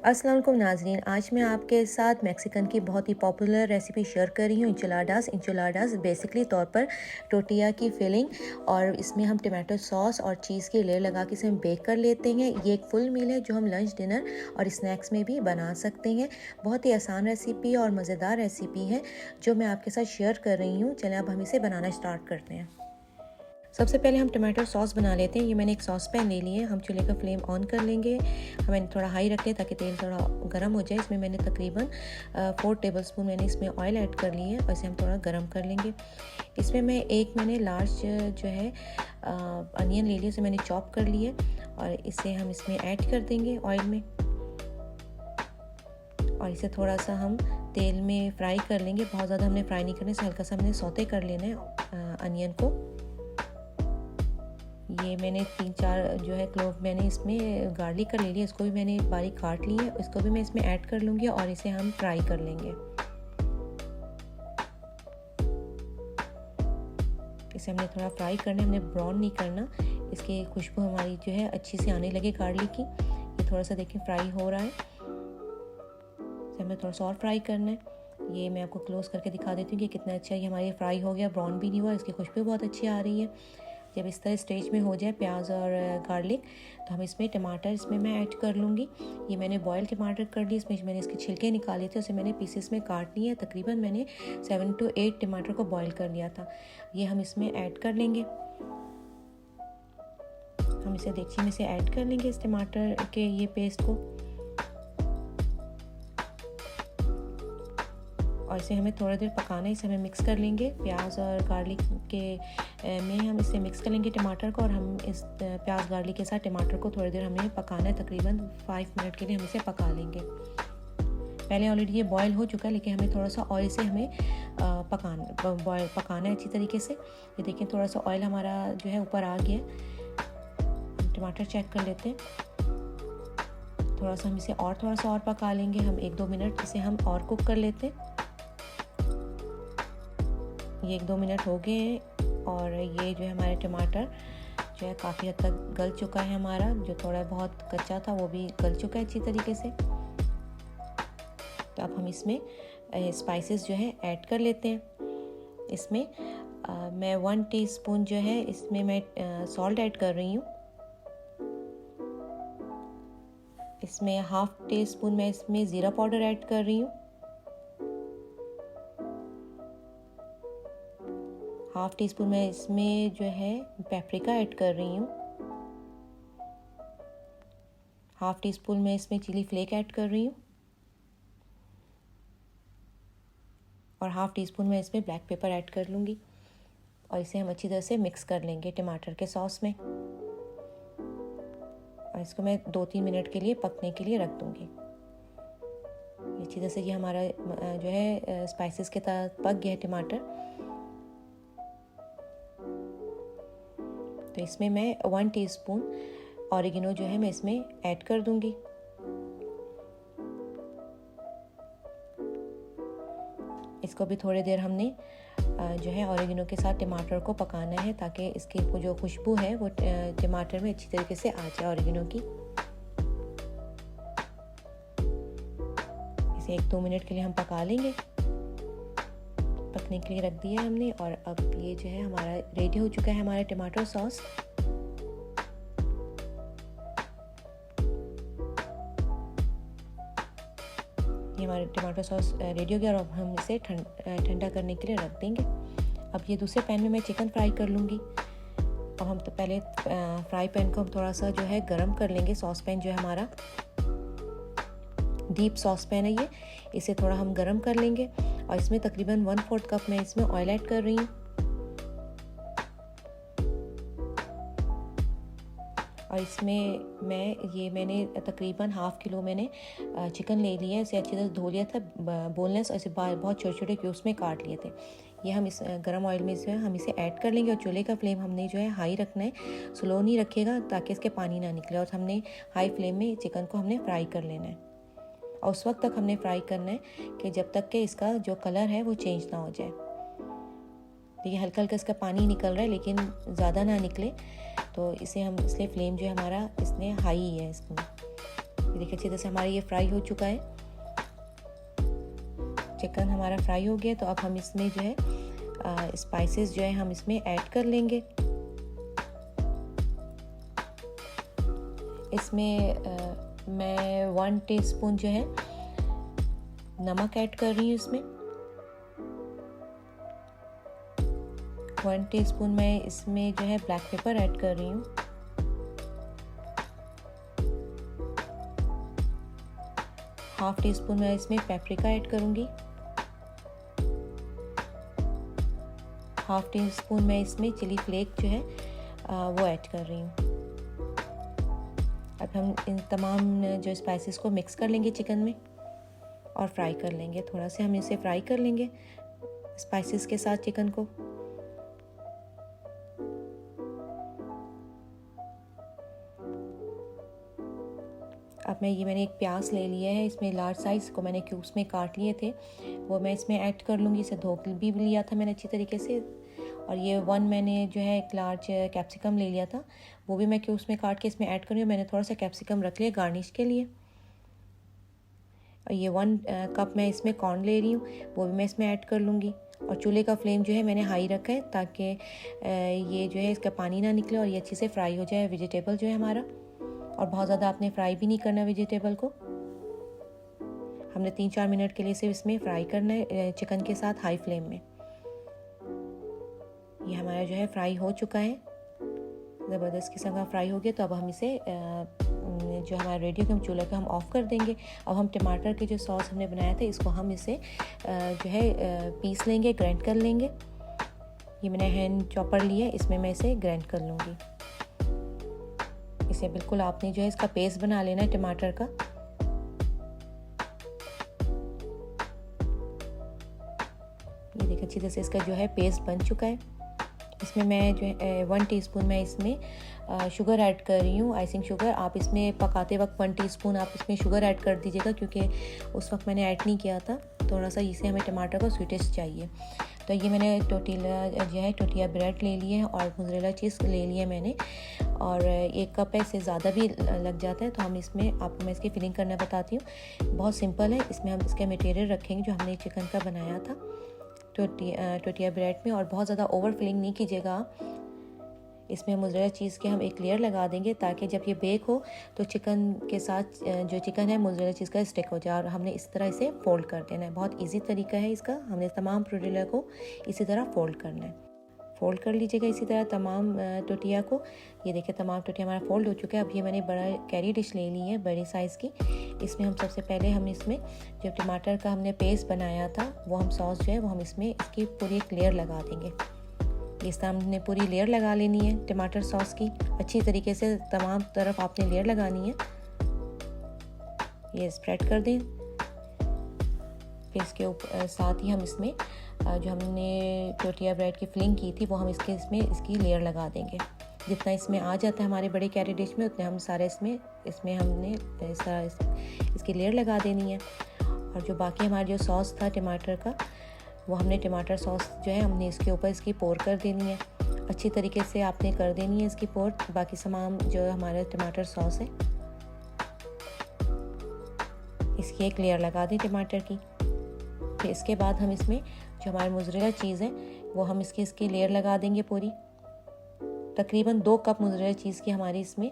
अस्सलाम वालेकुम नाज़रीन, आज मैं आपके साथ मेक्सिकन की बहुत ही पॉपुलर रेसिपी शेयर कर रही हूँ इंचिलाडास बेसिकली तौर पर टोटिया की फिलिंग, और इसमें हम टमाटो सॉस और चीज़ की लेयर लगा के इसे हम बेक कर लेते हैं। ये एक फुल मील है जो हम लंच, डिनर और स्नैक्स में भी बना सकते हैं। बहुत ही आसान रेसिपी और मज़ेदार रेसिपी है जो मैं आपके साथ शेयर कर रही हूँ। चलें अब हम इसे बनाना स्टार्ट करते हैं। सबसे पहले हम टमाटो सॉस बना लेते हैं। ये मैंने एक सॉस पैन ले लिया है। हम चूल्हे का फ्लेम ऑन कर लेंगे। हमें थोड़ा हाई रख लें ताकि तेल थोड़ा गर्म हो जाए। इसमें मैंने तकरीबन 4 टेबलस्पून मैंने इसमें ऑयल ऐड कर लिए है और इसे हम थोड़ा गर्म कर लेंगे। इसमें मैंने लार्ज जो है अनियन ले लिया, इसे मैंने चॉप कर लिए और इसे हम इसमें ऐड कर देंगे ऑयल में, और इसे थोड़ा सा हम तेल में फ्राई कर लेंगे। बहुत ज़्यादा हमने फ्राई नहीं करना, इसे हल्का सा हमने सौते कर लेना है अनियन को। ये मैंने 3-4 जो है क्लोव मैंने इसमें गार्लिक का ले लिया, इसको भी मैंने बारीक काट ली है, इसको भी मैं इसमें ऐड कर लूँगी और इसे हम फ्राई कर लेंगे। इसे हमने थोड़ा फ्राई करना है, हमने ब्राउन नहीं करना। इसकी खुशबू हमारी जो है अच्छी से आने लगे गार्लिक की। ये थोड़ा सा देखिए फ्राई हो रहा है, इसे हमें थोड़ा सा और फ्राई करना है। ये मैं आपको क्लोज करके दिखा देती हूँ कि कितना अच्छा ये हमारी फ्राई हो गया, ब्राउन भी नहीं हुआ, इसकी खुशबू बहुत अच्छी आ रही है। जब इस तरह स्टेज में हो जाए प्याज और गार्लिक, तो हम इसमें टमाटर इसमें मैं ऐड कर लूँगी। ये मैंने बॉयल टमाटर कर ली, इसमें मैंने इसके छिलके निकाले थे, उसे मैंने पीसेस में काट लिया। तकरीबन मैंने 7 to 8 टमाटर को बॉयल कर लिया था। ये हम इसमें ऐड कर लेंगे। हम इसे देगची में से ऐड कर लेंगे इस टमाटर के ये पेस्ट को, और इसे हमें थोड़ी देर पकाना है। इसे हमें मिक्स कर लेंगे प्याज और गार्लिक के में हम इसे मिक्स कर लेंगे टमाटर को, और हम इस प्याज गार्लिक के साथ टमाटर को थोड़ी देर हमें पकाना है। तकरीबन 5 मिनट के लिए हम इसे पका लेंगे। पहले ऑलरेडी ये बॉयल हो चुका है, लेकिन हमें थोड़ा सा ऑयल से हमें पकाना है अच्छी तरीके से। ये देखिए थोड़ा सा ऑयल हमारा जो है ऊपर आ गया। हम टमाटर चेक कर लेते हैं। थोड़ा सा हम इसे और थोड़ा सा और पका लेंगे। हम 1-2 मिनट इसे हम और कुक कर लेते हैं। ये 1-2 मिनट हो गए हैं और ये जो है हमारे टमाटर जो है काफ़ी हद तक गल चुका है। हमारा जो थोड़ा बहुत कच्चा था वो भी गल चुका है अच्छी तरीके से। तो अब हम इसमें स्पाइसेस जो है ऐड कर लेते हैं। इसमें मैं 1 टीस्पून जो है इसमें मैं सॉल्ट ऐड कर रही हूँ। इसमें 1/2 टीस्पून मैं इसमें ज़ीरा पाउडर ऐड कर रही हूँ। 1/2 टीस्पून मैं इसमें जो है पेपरिका ऐड कर रही हूँ। 1/2 टीस्पून मैं इसमें चिली फ्लेक ऐड कर रही हूँ, और 1/2 टीस्पून मैं इसमें ब्लैक पेपर ऐड कर लूँगी, और इसे हम अच्छी तरह से मिक्स कर लेंगे टमाटर के सॉस में, और इसको मैं 2-3 मिनट के लिए पकने के लिए रख दूँगी। अच्छी तरह से ये हमारा जो है स्पाइसेस के साथ पक गया है टमाटर। तो इसमें मैं 1 टीस्पून ऑरिगेनो जो है मैं इसमें ऐड कर दूंगी। इसको भी थोड़ी देर हमने जो है ऑरिगेनो के साथ टमाटर को पकाना है, ताकि इसकी जो खुशबू है वो टमाटर में अच्छी तरीके से आ जाए ऑरिगेनो की। इसे 1-2 मिनट के लिए हम पका लेंगे। पकने के लिए रख दिया है हमने, और अब ये जो है हमारा रेडी हो चुका है हमारा टमाटो सॉस। ये हमारा टमाटो सॉस रेडी हो गया, और अब हम इसे ठंडा करने के लिए रख देंगे। अब ये दूसरे पैन में मैं चिकन फ्राई कर लूँगी। अब हम तो पहले फ्राई पैन को हम थोड़ा सा जो है गरम कर लेंगे। सॉस पैन जो है हमारा डीप सॉस पैन है ये, इसे थोड़ा हम गरम कर लेंगे, और इसमें तकरीबन 1/4 कप मैं इसमें ऑयल ऐड कर रही हूँ। और इसमें मैंने तकरीबन 1/2 किलो मैंने चिकन ले लिया है। इसे अच्छी तरह धो लिया था बोनलेस, और इसे बहुत छोटे छोटे क्यूब्स में काट लिए थे। ये हम इस गरम ऑयल में जो है हम इसे ऐड कर लेंगे, और चूल्हे का फ्लेम हमने जो है हाई रखना है, स्लो नहीं रखेगा ताकि इसके पानी ना निकले। और हमने हाई फ्लेम में चिकन को हमने फ्राई कर लेना है, और उस वक्त तक हमने फ्राई करना है कि जब तक कि इसका जो कलर है वो चेंज ना हो जाए। देखिए हल्का हल्का इसका पानी निकल रहा है, लेकिन ज़्यादा ना निकले, तो इसे हम इसलिए फ्लेम जो है हमारा इसमें हाई है इसमें। ये देखिए अच्छी तरह से हमारा ये फ्राई हो चुका है। चिकन हमारा फ्राई हो गया, तो अब हम इसमें जो है स्पाइसेस जो है हम इसमें ऐड कर लेंगे। इसमें मैं 1 टीस्पून जो है नमक ऐड कर रही हूँ। इसमें 1 टीस्पून मैं इसमें जो है ब्लैक पेपर ऐड कर रही हूँ। हाफ टी स्पून मैं इसमें पेपरिका ऐड करूँगी। हाफ टी स्पून मैं इसमें चिली फ्लेक जो है वो ऐड कर रही हूँ। अब हम इन तमाम जो स्पाइसेस को मिक्स कर लेंगे चिकन में और फ्राई कर लेंगे। थोड़ा सा हम इसे फ्राई कर लेंगे स्पाइसेस के साथ चिकन को। अब मैंने एक प्याज ले लिया है, इसमें लार्ज साइज़ को मैंने क्यूब्स में काट लिए थे, वो मैं इसमें ऐड कर लूँगी। इसे धो भी लिया था मैंने अच्छी तरीके से। और ये 1 मैंने जो है एक लार्ज कैप्सिकम ले लिया था, वो भी मैं क्यूब्स में काट के इसमें ऐड कर रही हूँ। मैंने थोड़ा सा कैप्सिकम रख लिया गार्निश के लिए। और ये 1 कप मैं इसमें कॉर्न ले रही हूँ, वो भी मैं इसमें ऐड कर लूँगी। और चूल्हे का फ्लेम जो है मैंने हाई रखा है ताकि ये जो है इसका पानी ना निकले और ये अच्छे से फ्राई हो जाए वेजिटेबल जो है हमारा। और बहुत ज़्यादा आपने फ्राई भी नहीं करना वेजिटेबल को। हमने 3-4 मिनट के लिए सिर्फ इसमें फ्राई करना है चिकन के साथ हाई फ्लेम में। ये हमारा जो है फ्राई हो चुका है, ज़बरदस्त किस्म का फ्राई हो गया। तो अब हम इसे जो हमारा रेडी हम चूल्हा का हम ऑफ़ कर देंगे। अब हम टमाटर के जो सॉस हमने बनाया था इसको हम इसे जो है पीस लेंगे, ग्राइंड कर लेंगे। ये मैंने हैंड चॉपर लिया है, इसमें मैं इसे ग्राइंड कर लूँगी। इसे बिल्कुल आपने जो है इसका पेस्ट बना लेना है टमाटर का। ये देखिए अच्छी तरह से इसका जो है पेस्ट बन चुका है। इसमें मैं जो है 1 टीस्पून मैं इसमें शुगर ऐड कर रही हूँ, आइसिंग शुगर। आप इसमें पकाते वक्त 1 टीस्पून आप इसमें शुगर ऐड कर दीजिएगा, क्योंकि उस वक्त मैंने ऐड नहीं किया था। थोड़ा सा इसे हमें टमाटर का स्वीटेस्ट चाहिए। तो ये मैंने टोटिया ब्रेड ले लिए हैं और मोज़रेला चीज़ ले लिए मैंने, और 1 कप है, इससे ज़्यादा भी लग जाता है। तो हम इसमें आपको मैं इसकी फिलिंग करना बताती हूँ। बहुत सिंपल है। इसमें हम इसका मटेरियल रखेंगे जो हमने चिकन का बनाया था टोटिया ब्रेड में, और बहुत ज़्यादा ओवर फिलिंग नहीं कीजिएगा आप। इसमें मोज़रेला चीज़ के हम एक लेयर लगा देंगे ताकि जब ये बेक हो तो चिकन के साथ जो चिकन है मोज़रेला चीज़ का स्टिक हो जाए। और हमने इस तरह इसे फोल्ड कर देना है। बहुत इजी तरीका है इसका। हमने तमाम टोटिया को इसी तरह फोल्ड करना है। फोल्ड कर लीजिएगा इसी तरह तमाम टोटिया को। ये देखिए तमाम टोटिया हमारा फोल्ड हो चुका है। अब ये मैंने बड़ा कैरी डिश ले ली है बड़ी साइज़ की। इसमें हम सबसे पहले हम इसमें जो टमाटर का हमने पेस्ट बनाया था वो हम सॉस जो है वो हम इसमें इसकी पूरी एक लेयर लगा देंगे। इस तरह हमने पूरी लेयर लगा लेनी है टमाटर सॉस की। अच्छी तरीके से तमाम तरफ आपने लेयर लगानी है। ये स्प्रेड कर दें। फिर इसके ऊपर साथ ही हम इसमें जो हमने टोटिया ब्रेड की फिलिंग की थी वो हम इसकी लेयर लगा देंगे। जितना इसमें आ जाता है हमारे बड़े कैरी डिश में उतने हम सारे इसमें हमने इसकी लेयर लगा देनी है। और जो बाकी हमारा जो सॉस था टमाटर का, वो हमने टमाटर सॉस जो है हमने इसके ऊपर इसकी पोर कर देनी है। अच्छी तरीके से आपने कर देनी है इसकी पोर। बाकी सामान जो हमारा टमाटर सॉस है इसकी एक लेयर लगा दें टमाटर की। फिर इसके बाद हम इसमें जो हमारी मोज़रेला चीज़ है वो हम इसकी लेयर लगा देंगे पूरी। तकरीबन 2 कप मोज़रेला चीज़ की हमारी इसमें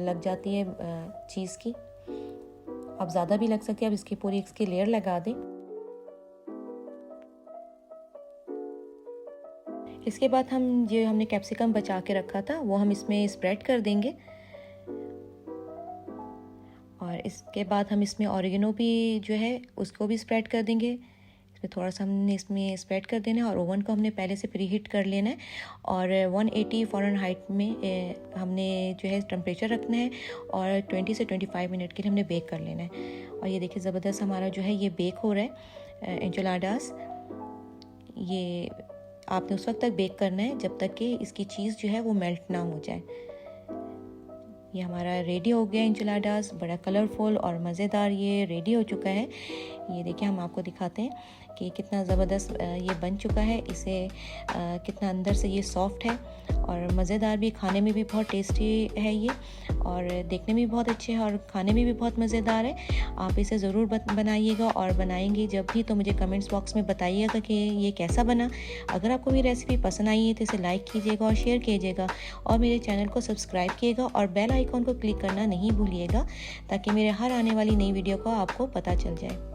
लग जाती है चीज़ की। अब ज़्यादा भी लग सकती है। अब इसकी लेयर लगा दें। इसके बाद हम जो हमने कैप्सिकम बचा के रखा था वो हम इसमें स्प्रेड कर देंगे। और इसके बाद हम इसमें ऑरिगेनो भी जो है उसको भी स्प्रेड कर देंगे। इसमें थोड़ा सा हमने इसमें स्प्रेड कर देना है। और ओवन को हमने पहले से प्री हीट कर लेना है और 180 फ़ारेनहाइट में हमने जो है टेम्परेचर रखना है और 20 से 25 मिनट के लिए हमने बेक कर लेना है। और ये देखिए ज़बरदस्त हमारा जो है ये बेक हो रहा है एंचिलाडास। ये आपने उस वक्त तक बेक करना है जब तक कि इसकी चीज़ जो है वो मेल्ट ना हो जाए। ये हमारा रेडी हो गया एंचिलाडास। बड़ा कलरफुल और मज़ेदार ये रेडी हो चुका है। ये देखिए हम आपको दिखाते हैं। कि कितना ज़बरदस्त ये बन चुका है। इसे कितना अंदर से ये सॉफ्ट है और मज़ेदार भी, खाने में भी बहुत टेस्टी है ये, और देखने में भी बहुत अच्छे है और खाने में भी बहुत मज़ेदार है। आप इसे ज़रूर बनाइएगा, और बनाएंगे जब भी तो मुझे कमेंट्स बॉक्स में बताइएगा कि ये कैसा बना। अगर आपको मेरी रेसिपी पसंद आई है तो इसे लाइक कीजिएगा और शेयर कीजिएगा, और मेरे चैनल को सब्सक्राइब कीजिएगा और बेल आइकॉन को क्लिक करना नहीं भूलिएगा, ताकि मेरे हर आने वाली नई वीडियो का आपको पता चल जाए।